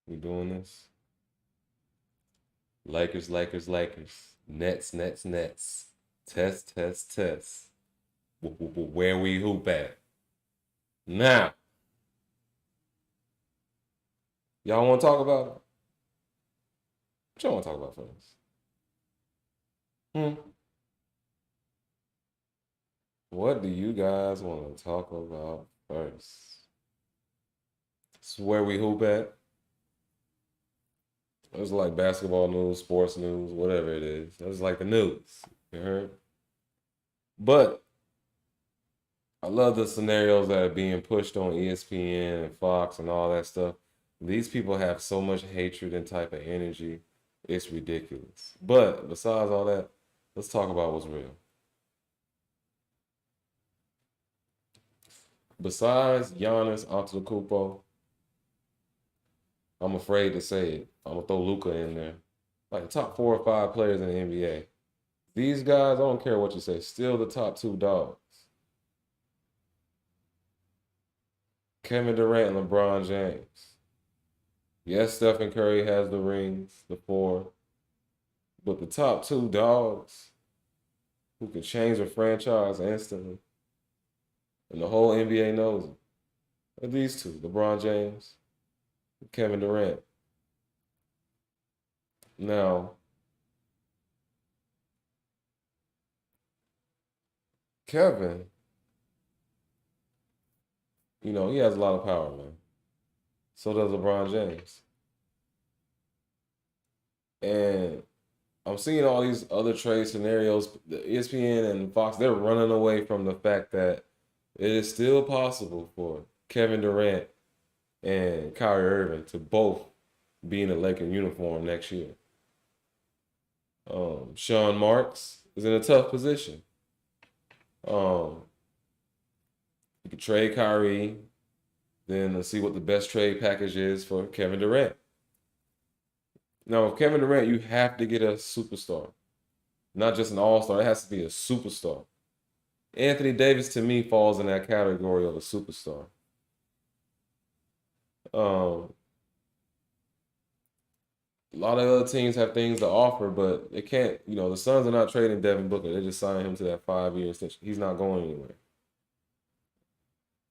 We doing this? Lakers, Lakers, Lakers. Nets, Nets, Nets. Test, test, test. Where we hoop at? Now, y'all want to talk about it? What y'all want to talk about first? What do you guys want to talk about first? It's where we hoop at. It's like basketball news, sports news, whatever it is. It's like the news. You heard? But I love the scenarios that are being pushed on ESPN and Fox and all that stuff. These people have so much hatred and type of energy. It's ridiculous. But besides all that, let's talk about what's real. Besides Giannis Antetokounmpo, I'm afraid to say it. I'm gonna throw Luka in there. Like the top 4 or 5 players in the NBA. These guys, I don't care what you say, still the top 2 dogs. Kevin Durant and LeBron James. Yes, Stephen Curry has the rings, the 4. But the top 2 dogs who can change a franchise instantly, and the whole NBA knows it, are these 2, LeBron James and Kevin Durant. Now, Kevin, he has a lot of power, man. So does LeBron James. And I'm seeing all these other trade scenarios. The ESPN and Fox, they're running away from the fact that it is still possible for Kevin Durant and Kyrie Irving to both be in a Laker uniform next year. Sean Marks is in a tough position. Um, you could trade Kyrie, then let's see what the best trade package is for Kevin Durant. Now, with Kevin Durant, you have to get a superstar, not just an all-star. It has to be a superstar. Anthony Davis, to me, falls in that category of a superstar. Um, a lot of other teams have things to offer, but they can't. The Suns are not trading Devin Booker. They just signed him to that 5-year extension. He's not going anywhere.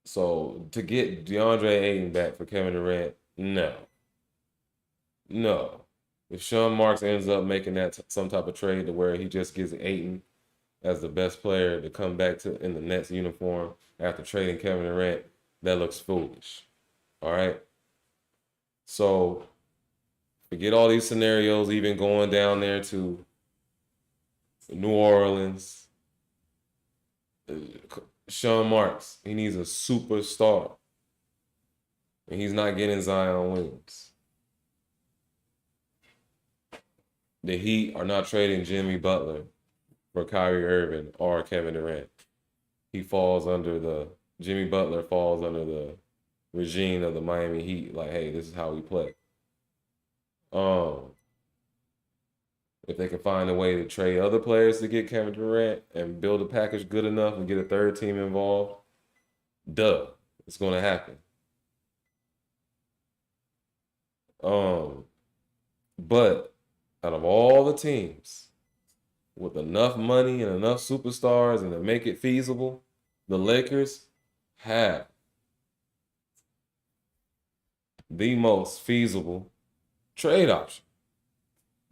So to get DeAndre Ayton back for Kevin Durant, no, no. If Sean Marks ends up making that some type of trade to where he just gives Ayton as the best player to come back to in the Nets uniform after trading Kevin Durant, that looks foolish. All right. So forget all these scenarios, even going down there to New Orleans. Sean Marks, he needs a superstar. And he's not getting Zion Williams. The Heat are not trading Jimmy Butler for Kyrie Irving or Kevin Durant. Jimmy Butler falls under the regime of the Miami Heat. Like, hey, this is how we play. If they can find a way to trade other players to get Kevin Durant and build a package good enough and get a third team involved, it's going to happen. But out of all the teams with enough money and enough superstars and to make it feasible, the Lakers have the most feasible trade option.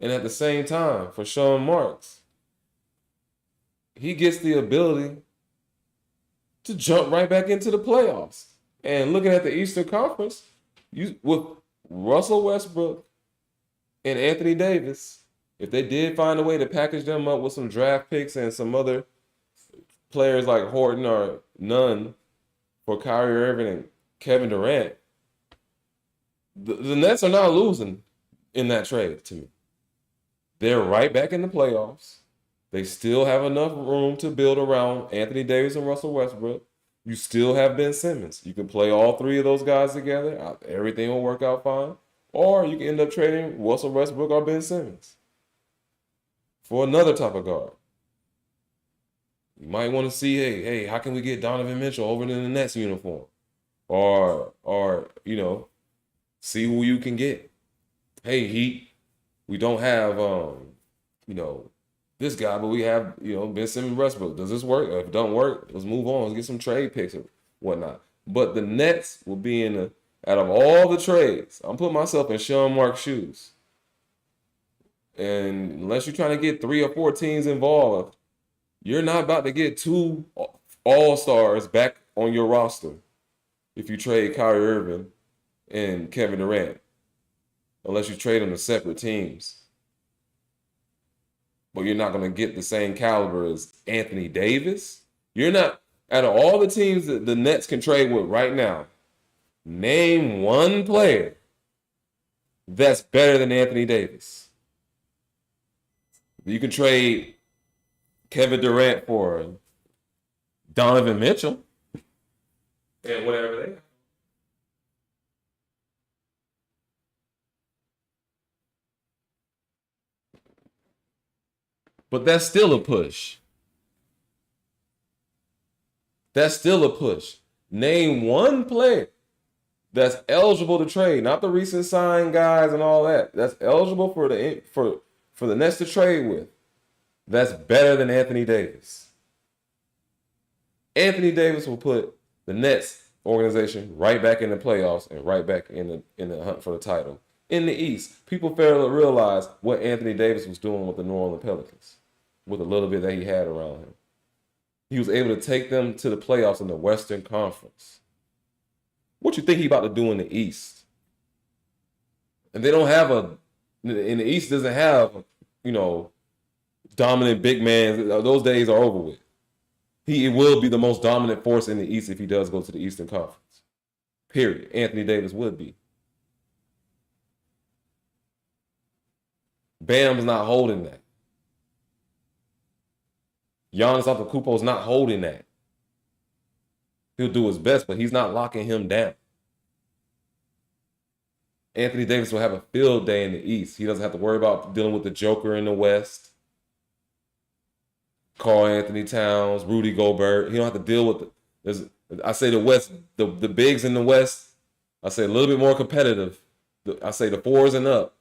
And at the same time, for Sean Marks, he gets the ability to jump right back into the playoffs. And looking at the Eastern Conference, with Russell Westbrook and Anthony Davis, if they did find a way to package them up with some draft picks and some other players like Horton or Nunn for Kyrie Irving and Kevin Durant, the Nets are not losing in that trade to me. They're right back in the playoffs. They still have enough room to build around Anthony Davis and Russell Westbrook. You still have Ben Simmons. You can play all 3 of those guys together. Everything will work out fine. Or you can end up trading Russell Westbrook or Ben Simmons for another type of guard. You might want to see, hey, how can we get Donovan Mitchell over in the Nets uniform? Or see who you can get. hey, Heat, we don't have you know, this guy, but we have, Ben Simmons, Westbrook. Does this work? If it don't work, let's move on. Let's get some trade picks or whatnot. But the Nets will be out of all the trades, I'm putting myself in Sean Mark's shoes. And unless you're trying to get 3 or 4 teams involved, you're not about to get 2 all-stars back on your roster if you trade Kyrie Irving and Kevin Durant, unless you trade them to separate teams. But you're not going to get the same caliber as Anthony Davis. You're not, out of all the teams that the Nets can trade with right now, name one player that's better than Anthony Davis. You can trade Kevin Durant for Donovan Mitchell and whatever they have. But that's still a push. That's still a push. Name one player that's eligible to trade, not the recent signed guys and all that. That's eligible for the Nets to trade with. That's better than Anthony Davis. Anthony Davis will put the Nets organization right back in the playoffs and right back in the hunt for the title. In the East, people fail to realize what Anthony Davis was doing with the New Orleans Pelicans, with a little bit that he had around him. He was able to take them to the playoffs in the Western Conference. What you think he about to do in the East? And they don't have in the East doesn't have, dominant big man. Those days are over with. He will be the most dominant force in the East if he does go to the Eastern Conference. Period. Anthony Davis would be. Bam's not holding that. Giannis Antetokounmpo's not holding that. He'll do his best, but he's not locking him down. Anthony Davis will have a field day in the East. He doesn't have to worry about dealing with the Joker in the West. Karl Anthony Towns, Rudy Gobert. He don't have to deal with I say the West, the bigs in the West, I say a little bit more competitive. I say the 4s and up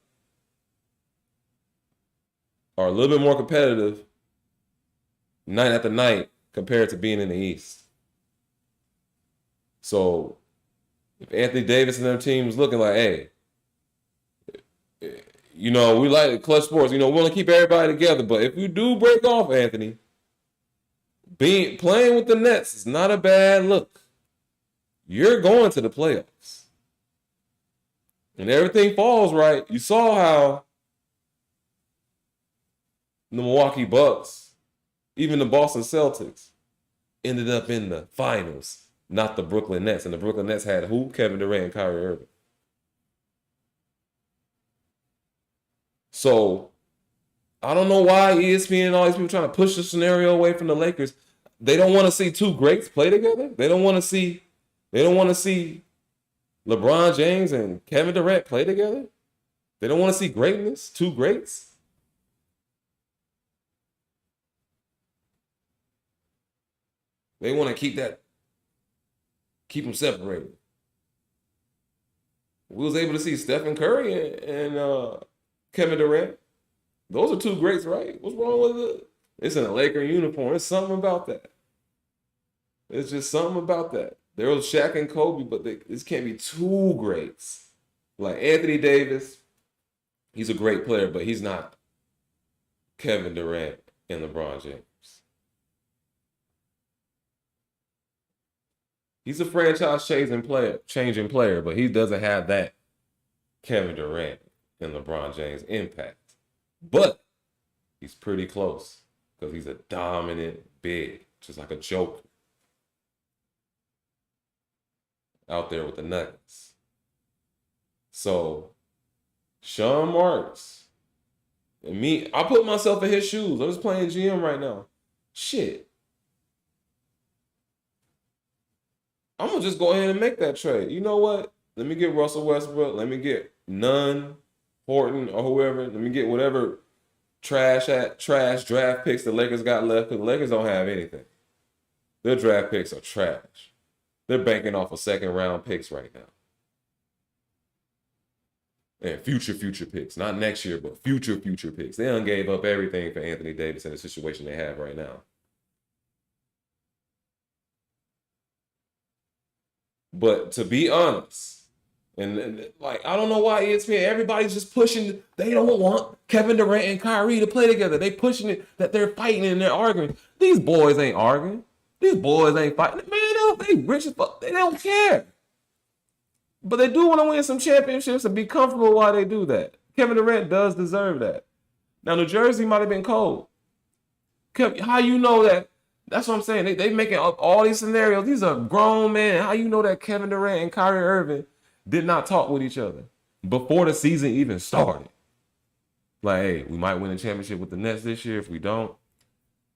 are a little bit more competitive night after night compared to being in the East. So if Anthony Davis and their team is looking like, hey, we like clutch sports, we want to keep everybody together, but if you do break off, Anthony, playing with the Nets is not a bad look. You're going to the playoffs. And everything falls right. You saw how the Milwaukee Bucks, even the Boston Celtics, ended up in the finals, not the Brooklyn Nets. And the Brooklyn Nets had who? Kevin Durant and Kyrie Irving. So I don't know why ESPN and all these people trying to push the scenario away from the Lakers. They don't want to see 2 greats play together. They don't want to see LeBron James and Kevin Durant play together. They don't want to see greatness, 2 greats. They want to keep them separated. We was able to see Stephen Curry and Kevin Durant. Those are 2 greats, right? What's wrong with it? It's in a Laker uniform. It's something about that. It's just something about that. There was Shaq and Kobe, but this can't be 2 greats. Like Anthony Davis, he's a great player, but he's not Kevin Durant and LeBron James. He's a franchise changing player, but he doesn't have that Kevin Durant and LeBron James impact. But he's pretty close because he's a dominant big, just like a Joker out there with the Nuggets. So Sean Marks and me, I put myself in his shoes. I'm just playing GM right now. Shit. I'm going to just go ahead and make that trade. You know what? Let me get Russell Westbrook. Let me get Nunn, Horton, or whoever. Let me get whatever trash draft picks the Lakers got left, because the Lakers don't have anything. Their draft picks are trash. They're banking off of 2nd-round picks right now. And future picks, not next year, but future picks. They done gave up everything for Anthony Davis in the situation they have right now. But to be honest, and like I don't know why ESPN, everybody's just pushing. They don't want Kevin Durant and Kyrie to play together. They pushing it that they're fighting and they're arguing. These boys ain't arguing. These boys ain't fighting. Man, they rich as fuck. They don't care. But they do want to win some championships and be comfortable while they do that. Kevin Durant does deserve that. Now, New Jersey might have been cold. How you know that? That's what I'm saying. They making up all these scenarios. These are grown men. How you know that Kevin Durant and Kyrie Irving did not talk with each other before the season even started? Like, hey, we might win a championship with the Nets this year. If we don't,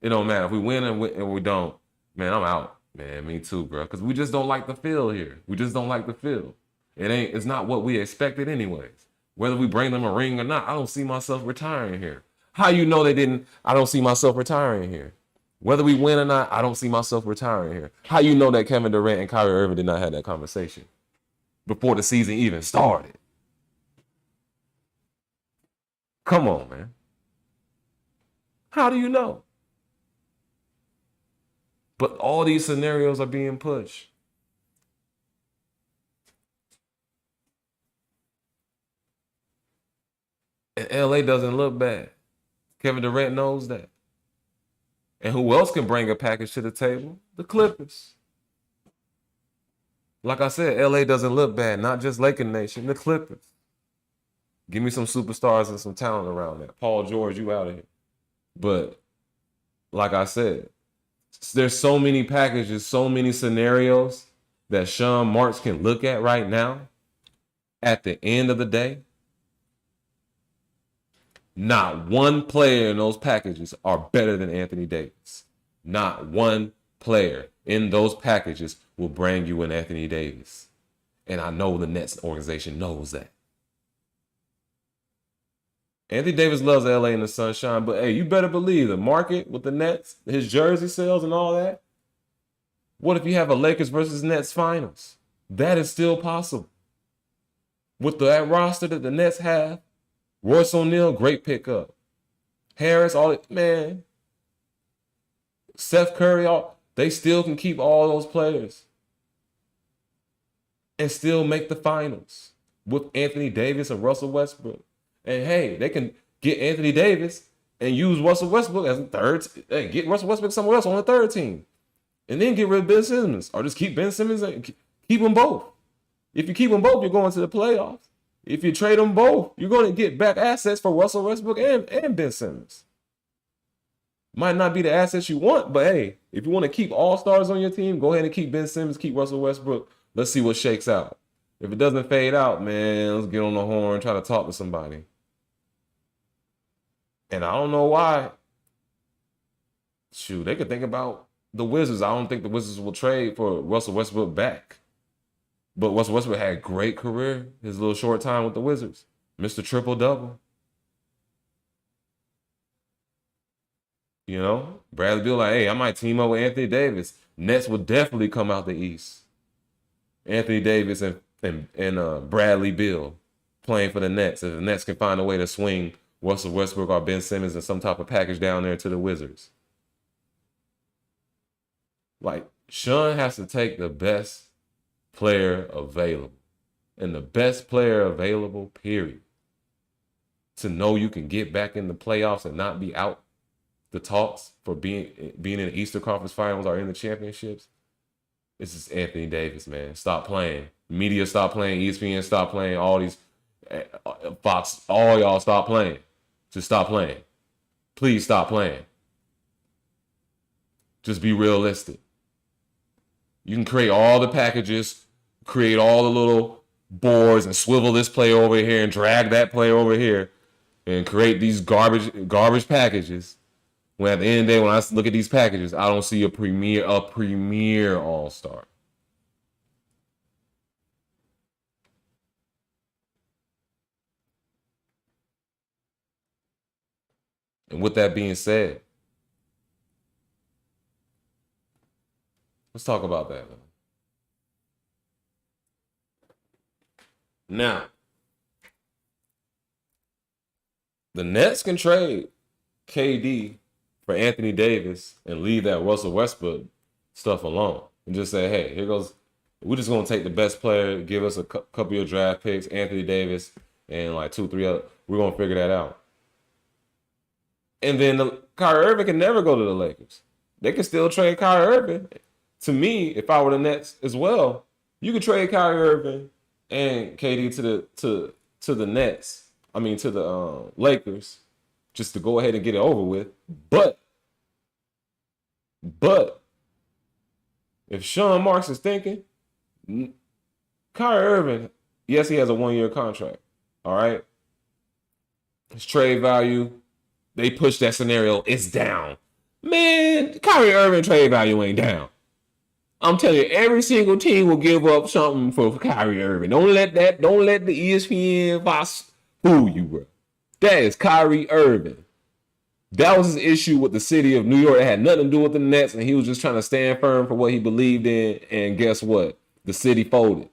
it don't matter. If we win and we don't, man, I'm out. Man, me too, bro. Because we just don't like the feel here. We just don't like the feel. It's not what we expected anyways. Whether we bring them a ring or not, I don't see myself retiring here. How you know they didn't? I don't see myself retiring here. Whether we win or not, I don't see myself retiring here. How you know that Kevin Durant and Kyrie Irving did not have that conversation before the season even started? Come on, man. How do you know? But all these scenarios are being pushed. And LA doesn't look bad. Kevin Durant knows that. And who else can bring a package to the table? The Clippers. Like I said, LA doesn't look bad. Not just Laker Nation, the Clippers. Give me some superstars and some talent around that. Paul George, you out of here. But like I said, there's so many packages, so many scenarios that Sean Marks can look at right now. At the end of the day, not one player in those packages are better than Anthony Davis. Not one player in those packages will bring you an Anthony Davis. And I know the Nets organization knows that. Anthony Davis loves LA and the sunshine, but hey, you better believe the market with the Nets, his jersey sales and all that. What if you have a Lakers versus Nets finals? That is still possible. With that roster that the Nets have, Royce O'Neal, great pickup. Harris, man. Seth Curry, they still can keep all those players and still make the finals with Anthony Davis and Russell Westbrook. And hey, they can get Anthony Davis and use Russell Westbrook as a third. Hey, get Russell Westbrook somewhere else on the third team. And then get rid of Ben Simmons. Or just keep Ben Simmons and keep them both. If you keep them both, you're going to the playoffs. If you trade them both, you're going to get back assets for Russell Westbrook and Ben Simmons. Might not be the assets you want, but hey, if you want to keep all-stars on your team, go ahead and keep Ben Simmons, keep Russell Westbrook. Let's see what shakes out. If it doesn't fade out, man, let's get on the horn, try to talk to somebody. And I don't know why. Shoot, they could think about the Wizards. I don't think the Wizards will trade for Russell Westbrook back. But Russell Westbrook had a great career, his little short time with the Wizards. Mr. Triple-Double. You know, Bradley Beal like, hey, I might team up with Anthony Davis. Nets would definitely come out the East. Anthony Davis and Bradley Beal playing for the Nets. If the Nets can find a way to swing Russell Westbrook or Ben Simmons in some type of package down there to the Wizards. Like, Sean has to take the best player available. And the best player available, period. To know you can get back in the playoffs and not be out the talks for being in the Eastern Conference Finals or in the championships. This is Anthony Davis, man. Stop playing. Media stop playing. ESPN stop playing. All these Fox, all y'all stop playing. Just stop playing. Please stop playing. Just be realistic. You can create all the packages, create all the little boards and swivel this player over here and drag that player over here and create these garbage packages. When at the end of the day, when I look at these packages, I don't see a premier all-star. And with that being said, let's talk about that. Now, The Nets can trade KD for Anthony Davis and leave that Russell Westbrook stuff alone and just say, hey, here goes. We're just gonna take the best player, give us a couple of your draft picks, Anthony Davis, and like 2-3 other. We're gonna figure that out. And then Kyrie Irving can never go to the Lakers. They can still trade Kyrie Irving. To me, if I were the Nets as well, you could trade Kyrie Irving and KD to the Nets. I mean to the Lakers, just to go ahead and get it over with. But if Sean Marks is thinking, Kyrie Irving, yes, he has a 1-year contract. All right. His trade value, they push that scenario, it's down. Man, Kyrie Irving trade value ain't down. I'm telling you, every single team will give up something for Kyrie Irving. Don't let the ESPN Fox fool you, bro. That is Kyrie Irving. That was his issue with the city of New York. It had nothing to do with the Nets, and he was just trying to stand firm for what he believed in. And guess what? The city folded.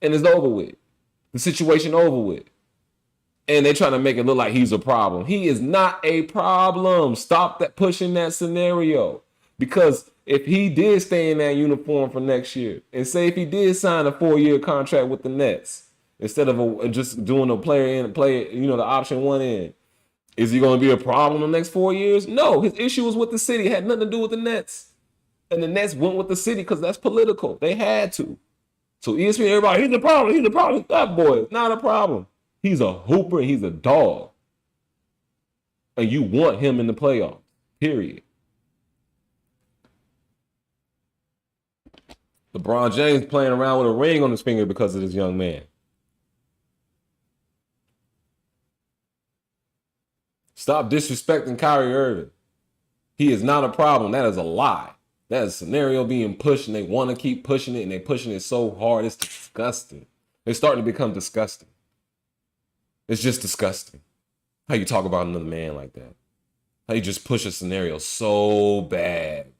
And it's over with. The situation over with. And they're trying to make it look like he's a problem. He is not a problem. Stop that pushing that scenario. Because if he did stay in that uniform for next year, and say if he did sign a 4-year contract with the Nets, instead of just doing a player in, the option one in, is he going to be a problem the next 4 years? No, his issue was with the city. It had nothing to do with the Nets. And the Nets went with the city because that's political. They had to. So ESPN, everybody, he's a problem. He's a problem. That boy is not a problem. He's a hooper and he's a dog. And you want him in the playoffs, period. LeBron James playing around with a ring on his finger because of this young man. Stop disrespecting Kyrie Irving. He is not a problem. That is a lie. That is a scenario being pushed, and they want to keep pushing it, and they're pushing it so hard. It's disgusting. It's starting to become disgusting. It's just disgusting. How you talk about another man like that. How you just push a scenario so bad.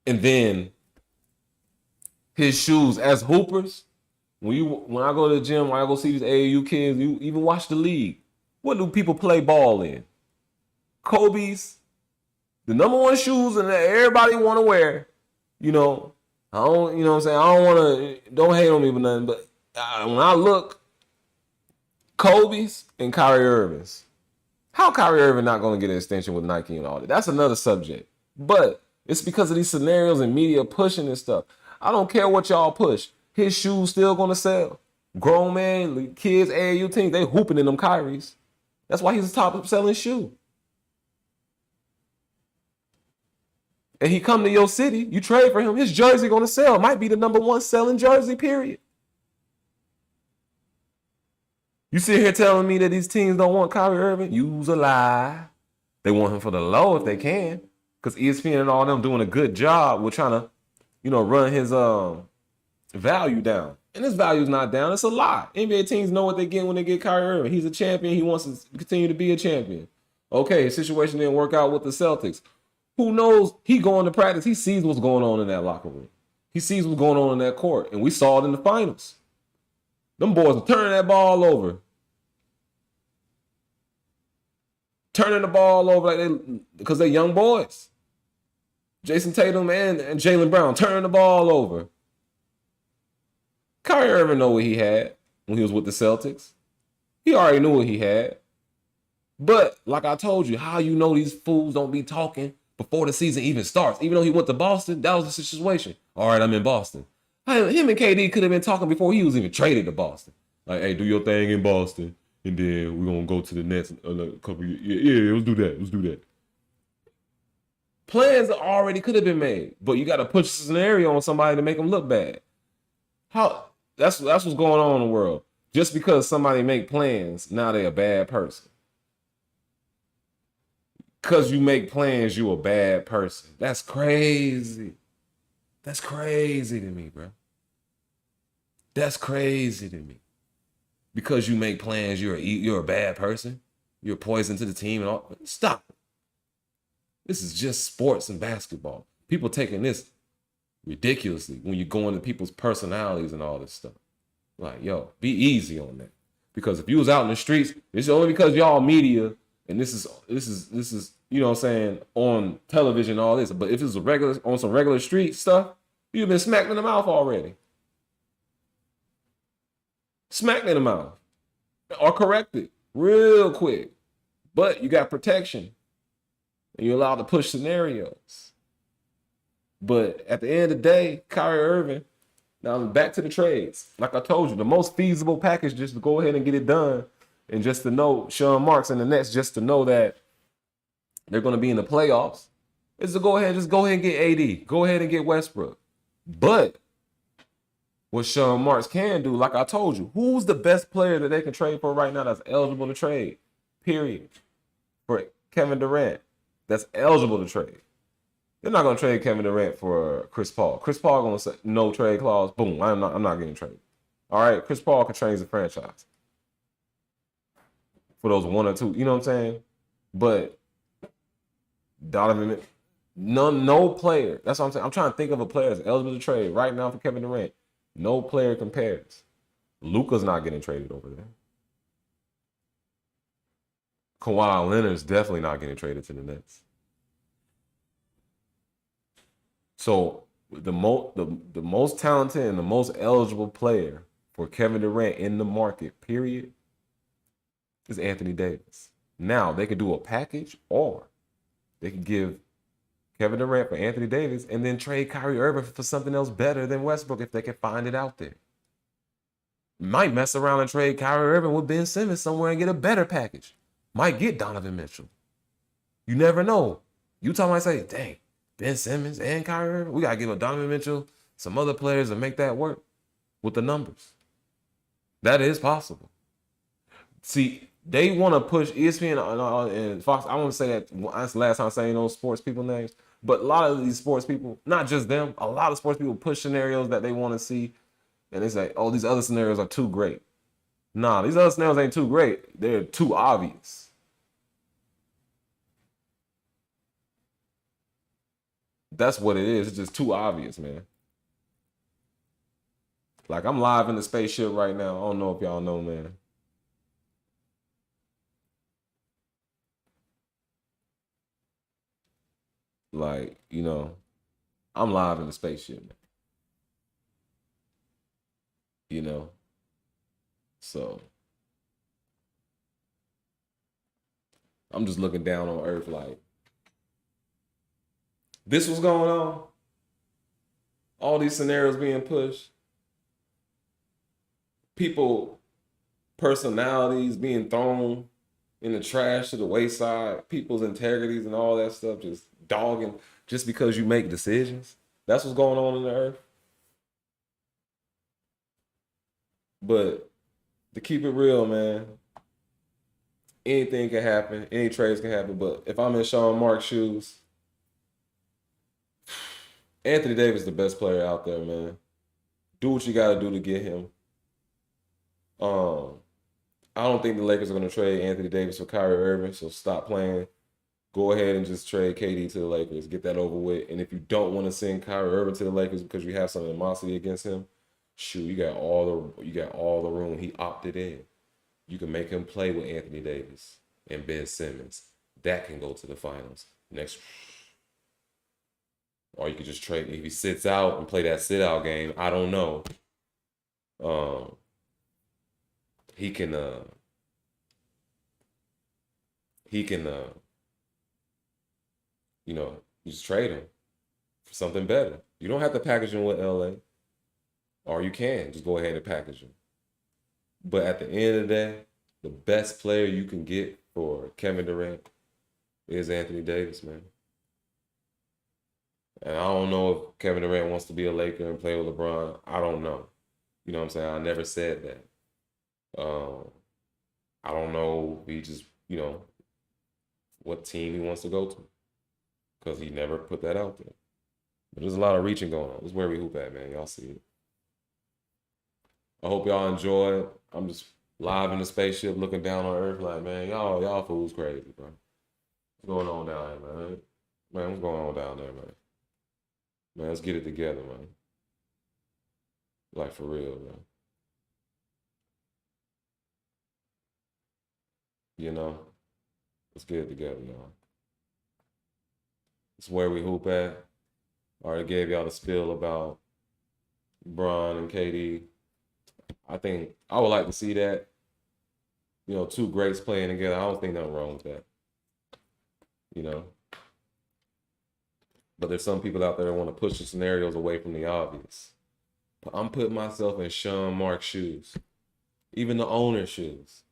And then his shoes as hoopers, when I go to the gym, when I go see these AAU kids, you even watch the league. What do people play ball in? Kobe's, the number one shoes and that everybody want to wear. I don't, what I'm saying? I don't want to, don't hate on me for nothing, but when I look, Kobe's and Kyrie Irving's. How Kyrie Irving not going to get an extension with Nike and all that? That's another subject. But it's because of these scenarios and media pushing and stuff. I don't care what y'all push. His shoes still going to sell. Grown man, kids, AAU teams, they hooping in them Kyries. That's why he's the top selling shoe. And he come to your city, you trade for him, his jersey going to sell. Might be the number one selling jersey, period. You sit here telling me that these teams don't want Kyrie Irving? You's a lie. They want him for the low if they can. Because ESPN and all them doing a good job with trying to, run his value down. And his value's not down. It's a lie. NBA teams know what they get when they get Kyrie Irving. He's a champion. He wants to continue to be a champion. Okay, his situation didn't work out with the Celtics. Who knows? He going to practice. He sees what's going on in that locker room. He sees what's going on in that court. And we saw it in the finals. Them boys are turning that ball over. Turning the ball over because they're young boys. Jason Tatum and Jaylen Brown turning the ball over. Kyrie Irving know what he had when he was with the Celtics. He already knew what he had. But like I told you, how you know these fools don't be talking before the season even starts? Even though he went to Boston, that was the situation. All right, I'm in Boston. Him and KD could have been talking before he was even traded to Boston. Like, hey, do your thing in Boston, and then we're going to go to the Nets in a couple of years. Yeah, let's do that. Plans already could have been made, but you got to push a scenario on somebody to make them look bad. That's what's going on in the world. Just because somebody make plans, now they're a bad person. Because you make plans, you a bad person. That's crazy. That's crazy to me, bro. That's crazy to me. Because you make plans, you're a bad person. You're poison to the team and all. Stop. This is just sports and basketball. People taking this ridiculously when you go into people's personalities and all this stuff. Like, yo, be easy on that. Because if you was out in the streets, it's only because y'all media and this is you know what I'm saying, on television and all this. But if it was a regular on some regular street stuff, you've been smacked in the mouth already. Smacked in the mouth. Or corrected real quick. But you got protection. And you're allowed to push scenarios. But at the end of the day, Kyrie Irving, now back to the trades. Like I told you, the most feasible package just to go ahead and get it done. And just to know Sean Marks and the Nets, just to know that they're going to be in the playoffs, is to go ahead and get AD. Go ahead and get Westbrook. But what Sean Marks can do, like I told you, who's the best player that they can trade for right now that's eligible to trade? Period. For Kevin Durant, that's eligible to trade. They're not going to trade Kevin Durant for Chris Paul. Chris Paul going to say no trade clause. Boom. I'm not getting traded. All right. Chris Paul can change the franchise for those one or two. You know what I'm saying? But Donovan, no player. That's what I'm saying. I'm trying to think of a player that's eligible to trade right now for Kevin Durant. No player compares. Luka's not getting traded over there. Kawhi Leonard's definitely not getting traded to the Nets. So the most talented and the most eligible player for Kevin Durant in the market, period, is Anthony Davis. Now they could do a package, or they could give Kevin Durant for Anthony Davis and then trade Kyrie Irving for something else better than Westbrook if they can find it out there. Might mess around and trade Kyrie Irving with Ben Simmons somewhere and get a better package. Might get Donovan Mitchell. You never know. Utah might say, dang, Ben Simmons and Kyrie Irving, we got to give a Donovan Mitchell, some other players to make that work with the numbers. That is possible. See, they want to push ESPN and Fox. I want to say that's the last time saying those sports people names. But a lot of these sports people, not just them, a lot of sports people push scenarios that they want to see. And they say, oh, these other scenarios are too great. Nah, these other scenarios ain't too great. They're too obvious. That's what it is. It's just too obvious, man. Like, I'm live in the spaceship right now. I don't know if y'all know, man. Like, you know, I'm live in the spaceship, man. You know? So, I'm just looking down on Earth like, this was going on? All these scenarios being pushed? People, personalities being thrown in the trash to the wayside, people's integrities and all that stuff just dogging just because you make decisions. That's what's going on in the Earth. But to keep it real, man, anything can happen. Any trades can happen. But if I'm in Sean Mark's shoes, Anthony Davis is the best player out there, man. Do what you got to do to get him. I don't think the Lakers are going to trade Anthony Davis for Kyrie Irving, so stop playing. Go ahead and just trade KD to the Lakers. Get that over with. And if you don't want to send Kyrie Irving to the Lakers because you have some animosity against him, shoot, you got all the room. He opted in. You can make him play with Anthony Davis and Ben Simmons. That can go to the finals next. Or you could just trade if he sits out and play that sit out game. I don't know. He can you know, you just trade him for something better. You don't have to package him with LA. Or you can just go ahead and package him. But at the end of the day, the best player you can get for Kevin Durant is Anthony Davis, man. And I don't know if Kevin Durant wants to be a Laker and play with LeBron. I don't know. You know what I'm saying? I never said that. I don't know if he just, you know, what team he wants to go to. Because he never put that out there. But there's a lot of reaching going on. This is where we hoop at, man. Y'all see it. I hope y'all enjoy it. I'm just live in the spaceship looking down on Earth like, man, y'all fools crazy, bro. What's going on down there, man? Man, what's going on down there, man? Man, let's get it together, man. Like, for real, man. You know, let's get it together, y'all. It's where we hoop at. I already gave y'all the spiel about Bron and KD. I think I would like to see that. You know, two greats playing together. I don't think nothing wrong with that. You know, but there's some people out there that want to push the scenarios away from the obvious. But I'm putting myself in Sean Marks' shoes, even the owner's shoes.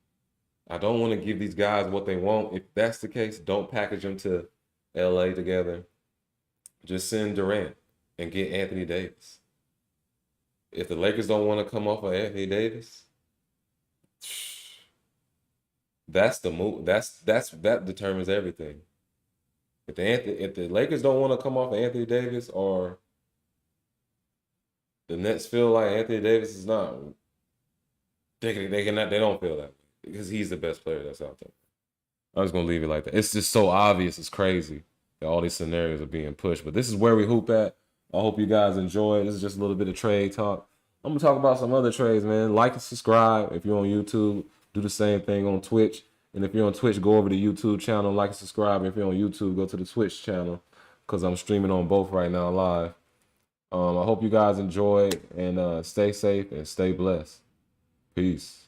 I don't want to give these guys what they want. If that's the case, don't package them to LA together. Just send Durant and get Anthony Davis. If the Lakers don't want to come off of Anthony Davis, that's the move. That determines everything. If the Lakers don't want to come off of Anthony Davis, or the Nets feel like Anthony Davis is not, they don't feel that way because he's the best player that's out there. I'm just gonna leave it like that. It's just so obvious. It's crazy that all these scenarios are being pushed. But this is where we hoop at. I hope you guys enjoy it. This is just a little bit of trade talk. I'm gonna talk about some other trades, man. Like and subscribe if you're on YouTube. Do the same thing on Twitch. And if you're on Twitch, go over to the YouTube channel, like and subscribe. If you're on YouTube, go to the Twitch channel because I'm streaming on both right now live. I hope you guys enjoy and stay safe and stay blessed. Peace.